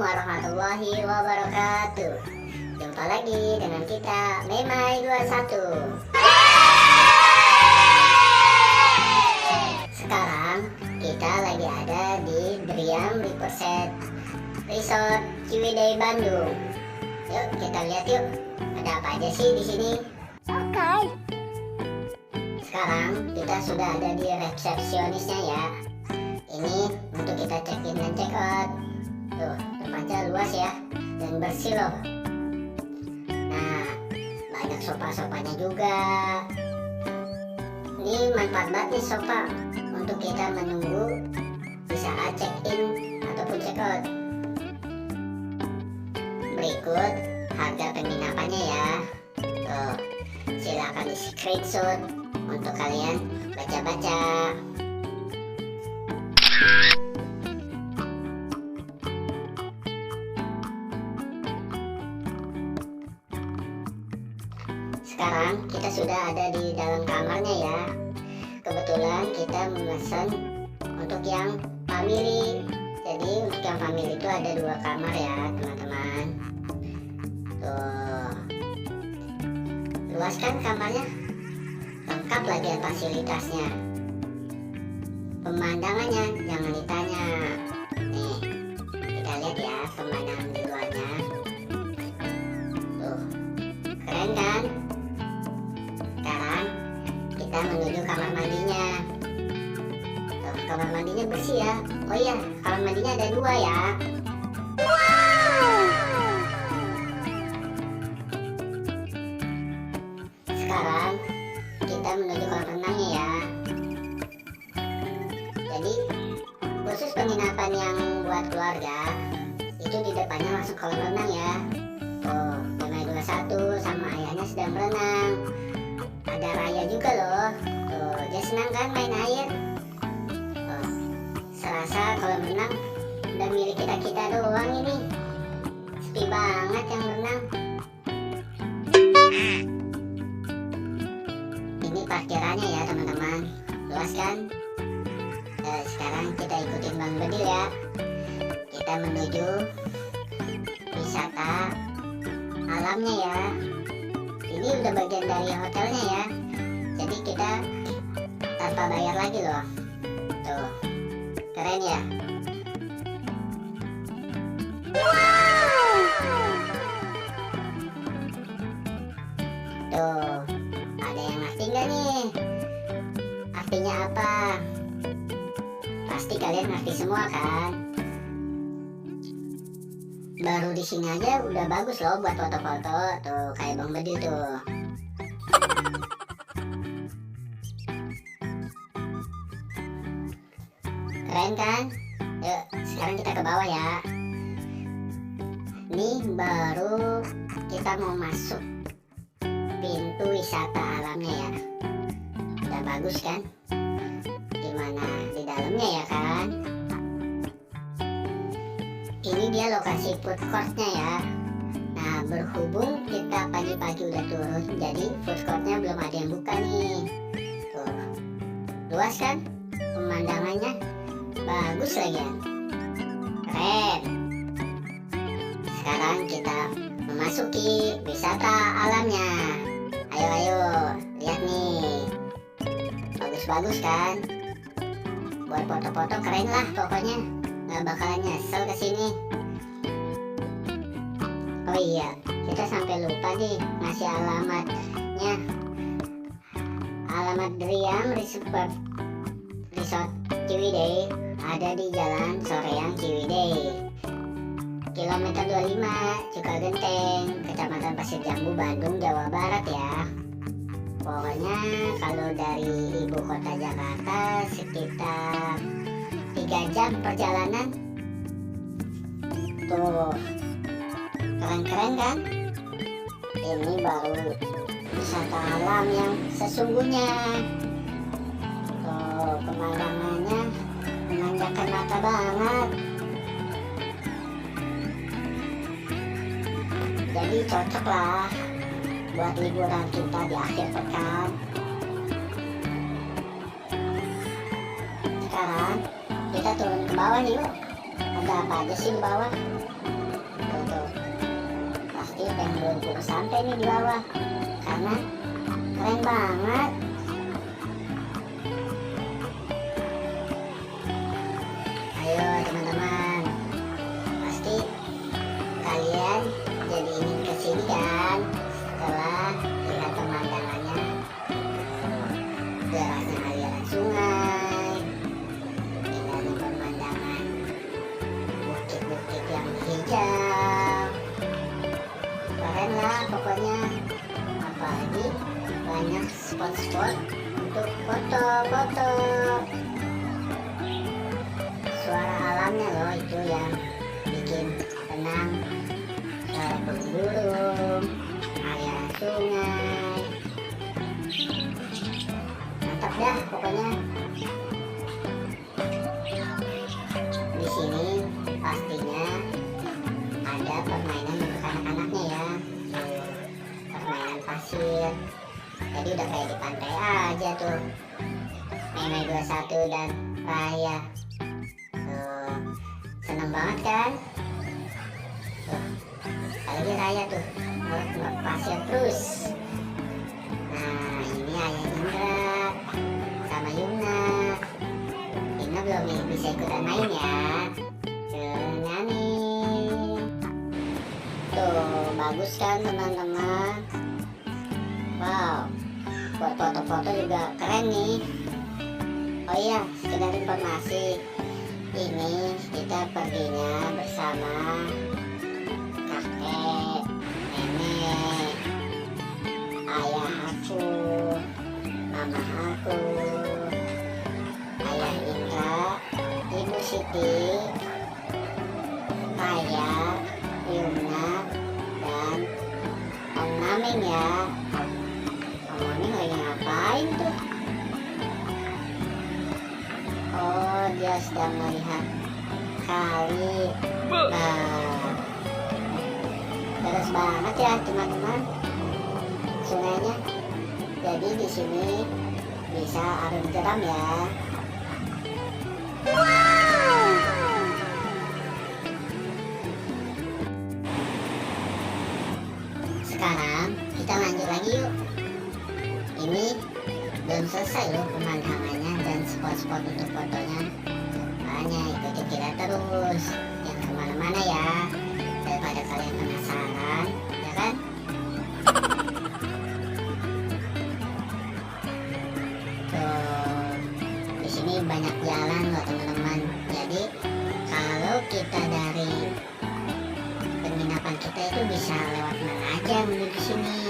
warahmatullahi wabarakatuh. Jumpa lagi dengan kita Memai 21. Sekarang kita lagi ada di Driam Riverset Resort Ciwidey Bandung. Yuk kita lihat yuk, ada apa aja sih di sini. Oke. Sekarang kita sudah ada di resepsionisnya ya. Ini untuk kita check in dan check out. Tuh, tempatnya luas ya dan bersih loh. Nah, banyak sofa-sofanya juga. Ini manfaat banget nih sofa untuk kita menunggu di saat check in ataupun check out. Berikut harga penginapannya ya. Tuh, silakan di screenshot untuk kalian baca-baca. Sekarang kita sudah ada di dalam kamarnya ya. Kebetulan kita memesan untuk yang family. Jadi untuk yang family itu ada 2 kamar ya teman-teman. Tuh, luas kan kamarnya? Lengkap lagi fasilitasnya. Pemandangannya jangan ditanya. Nih, kita lihat ya pemandangan di luarnya. Tuh, keren kan? Sekarang kita menuju kamar mandinya. Tuh, kamar mandinya bersih ya. Oh iya, kamar mandinya ada 2 ya. Sekarang kita menuju kolam renangnya ya. Jadi khusus penginapan yang buat keluarga itu di depannya langsung kolam renang ya. Tuh, Memai 21 sama ayahnya sedang berenang. Ada Raya juga loh. Tuh, dia senang kan main air. Tuh, serasa kolam renang udah milik kita doang ini. Sepi banget yang berenang. Ini parkirannya ya teman-teman. Luas kan? Sekarang kita ikutin Bang Bedil ya. Kita menuju wisata alamnya ya. Ini udah bagian dari hotelnya ya. Jadi kita tanpa bayar lagi loh. Tuh, keren ya. Tuh, ada yang ngerti nggak nih? Artinya apa? Pasti kalian ngerti semua kan? Baru di sini aja udah bagus loh buat foto-foto. Tuh, kayak Bang Bedil tuh. Keren kan? Yuk, sekarang kita ke bawah ya. Ini baru kita mau masuk pintu wisata alamnya ya. Udah bagus kan? Gimana di dalamnya ya kan? Ini dia lokasi food courtnya ya. Nah, berhubung kita pagi-pagi udah turun, jadi food courtnya belum ada yang buka nih. Tuh, luas kan? Pemandangannya bagus lagi ya. Keren. Sekarang kita memasuki wisata alamnya. Ayo, lihat nih. Bagus-bagus kan? Buat foto-foto keren lah pokoknya. Nggak bakalan nyesel kesini. Oh iya, kita sampai lupa nih ngasih alamatnya. Alamat Driam Resort Ciwidey ada di Jalan Soreang Ciwidey, kilometer 25 Cukagenteng, Kecamatan Pasir Jambu, Bandung, Jawa Barat ya. Pokoknya kalau dari ibu kota Jakarta sekitar 3 jam perjalanan. Tuh, keren-keren kan? Ini baru wisata alam yang sesungguhnya. Tuh, pemandangannya menanjakan mata banget. Jadi cocok lah buat liburan kita di akhir pekan. Sekarang kita turun ke bawah nih yuk. Ada apa aja sih di bawah? masih yang belum kurus sampai nih di bawah, karena keren banget. Ayo teman-teman, pasti kalian jadi ingin kesini kan setelah lihat pemandangannya, derasnya aliran sungai, indahnya pemandangan bukit-bukit yang hijau, keren lah pokoknya. Apalagi banyak spot-spot untuk foto-foto. Suara alamnya loh itu yang bikin tenang, suara burung-burung, aliran sungai, mantap dah pokoknya. Di sini pastinya ada permainan untuk anak-anaknya ya, permainan pasir. Jadi udah kayak di pantai aja tuh, Meme 21 dan Raya. Tuh, seneng banget kan? Tuh, apalagi Raya tuh ngelok pasir terus. Nah, ini Ayah Indra sama Yumna. Yumna belum bisa ikutan main ya. Tuh, Nani. Tuh, bagus kan teman-teman? Wow, buat foto-foto juga keren nih. Oh iya, sekedar informasi, ini kita perginya bersama kakek, nenek, ayah aku, mama aku, ayah Indra, ibu Siti, Raya, Yumna, dan Om Naming ya. Om Naming lagi ngapain tuh? Oh, dia sedang melihat kali. Nah, deras banget ya teman-teman sungainya. Jadi di sini bisa arung jeram ya. Wow. Sekarang kita lanjut lagi yuk. Ini belum selesai loh pemandangannya dan spot-spot untuk fotonya. Makanya ikutin kita terus, jangan kemana-mana ya, daripada kalian penasaran, ya kan? Tuh, di sini banyak jalan loh teman-teman. Jadi kalau kita dari penginapan kita itu bisa lewat mana aja menuju sini.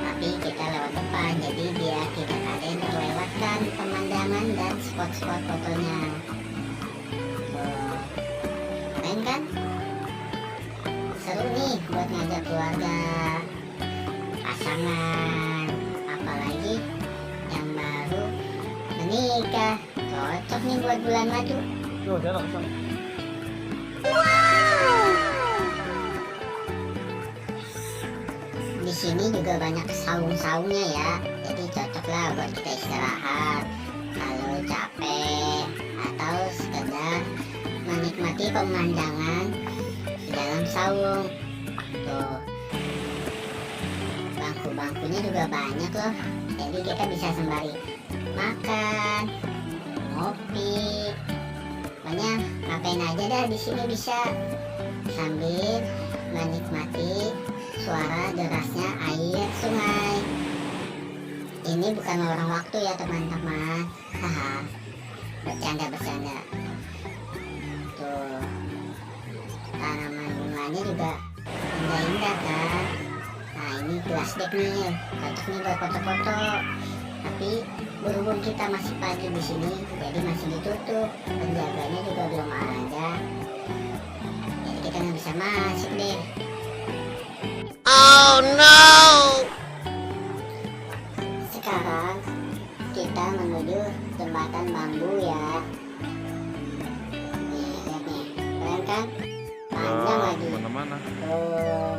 Tapi kita lewat depan, jadi biar kita kalian terlewatkan pemandangan dan spot-spot fotonya. Tuh, keren kan? Seru nih buat ngajak keluarga, pasangan, apalagi yang baru menikah. Cocok nih buat bulan madu. Di sini juga banyak saung-saungnya ya, jadi cocok lah buat kita istirahat kalau capek atau sekedar menikmati pemandangan di dalam saung. Tuh, bangku-bangkunya juga banyak loh, jadi kita bisa sembari makan, ngopi, pokoknya ngapain aja dah di sini bisa sambil menikmati suara derasnya air sungai. Ini bukan lorong waktu ya teman-teman, haha, bercanda-bercanda. Tuh, tanaman bunganya juga indah-indah kan. Nah, ini gelas dek nih, cocok nih buat foto-foto. Tapi berhubung kita masih pagi di sini, jadi masih ditutup, penjaganya juga belum ada, jadi kita nggak bisa masuk deh. Oh no! Sekarang kita menuju jembatan bambu ya. Nih, lihat nih, keren kan? Panjang lagi. Mana-mana. Tuh.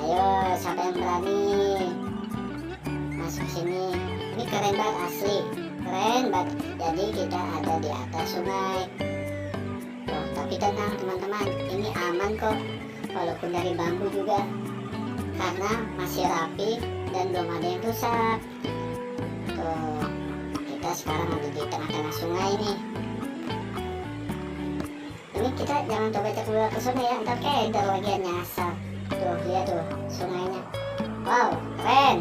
Ayo, siapa yang berani masuk sini? Ini keren banget asli, keren banget. Jadi kita ada di atas sungai. Tuh, tapi tenang teman-teman, ini aman kok. walaupun dari bambu juga, karena masih rapi dan belum ada yang rusak. Tuh, kita sekarang ada di tengah-tengah sungai nih. Ini kita jangan coba keluar ke sungai ya, ntar keder lagi nyasar. Tuh, lihat tuh sungainya. Wow, keren.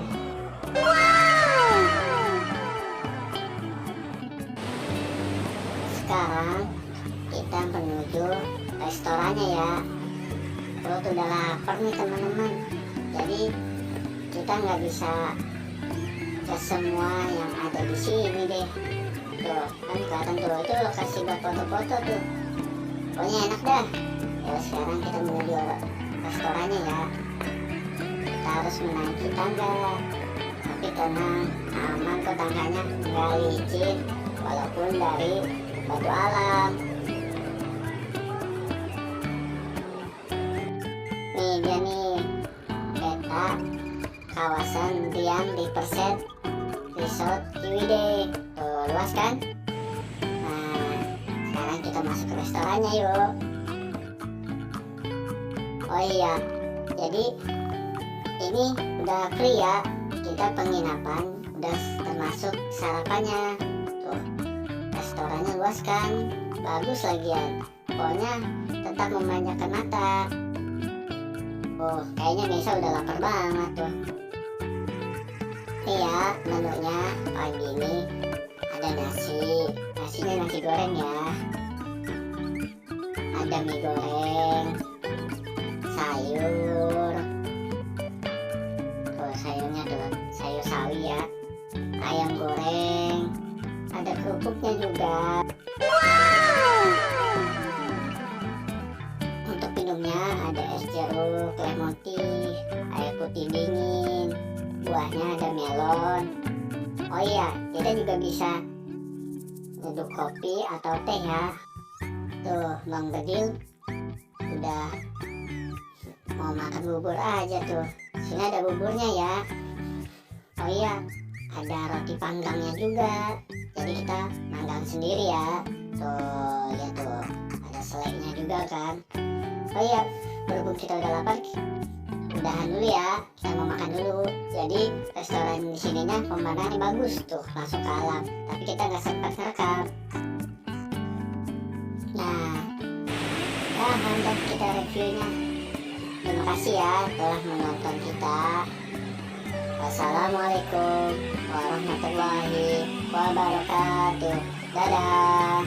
Sekarang kita menuju restorannya ya. Perut udah lapar nih teman-teman. Jadi kita nggak bisa ke semua yang ada di sini deh. Tuh kan kelihatan tuh, itu lokasi buat foto-foto tuh. Pokoknya enak dah. Ya sekarang kita menuju restorannya ya. Kita harus menaiki tangga. Tapi tenang, aman kok tangganya, nggak licin walaupun dari batu alam. Nih dia nih, peta kawasan Diam Riverset Resort Ciwidey. Tuh luas kan? Nah sekarang kita masuk ke restorannya yuk. Oh iya, jadi ini udah free ya. Kita penginapan udah termasuk sarapannya. Tuh restorannya luas kan, bagus lagian. Pokoknya tetap memanjakan mata. Oh kayaknya Mesa udah lapar banget tuh. Nih ya menunya pagi ini ada nasinya nasi goreng ya. Ada mie goreng, sayur. Tuh sayurnya tuh sayur sawi ya. Ayam goreng, ada kerupuknya juga. Untuk minumnya ada es jeruk, lemon tea, air putih dingin, buahnya ada melon. Oh iya, kita juga bisa nyeduh kopi atau teh ya. Tuh Bang Bedil udah mau makan bubur aja tuh. Sini ada buburnya ya. Oh iya, ada roti panggangnya juga. Jadi kita manggang sendiri ya. Tuh lihat tuh, ada selainya juga kan. Oh iya, berhubung kita udah lapar, udahan dulu ya. Kita mau makan dulu. Jadi restoran di sininya pemandangannya bagus tuh, langsung ke alam. Tapi kita nggak sempat ngerekam. Nah, dah kita reviewnya. Terima kasih ya telah menonton kita. Wassalamualaikum warahmatullahi wabarakatuh. Dadah.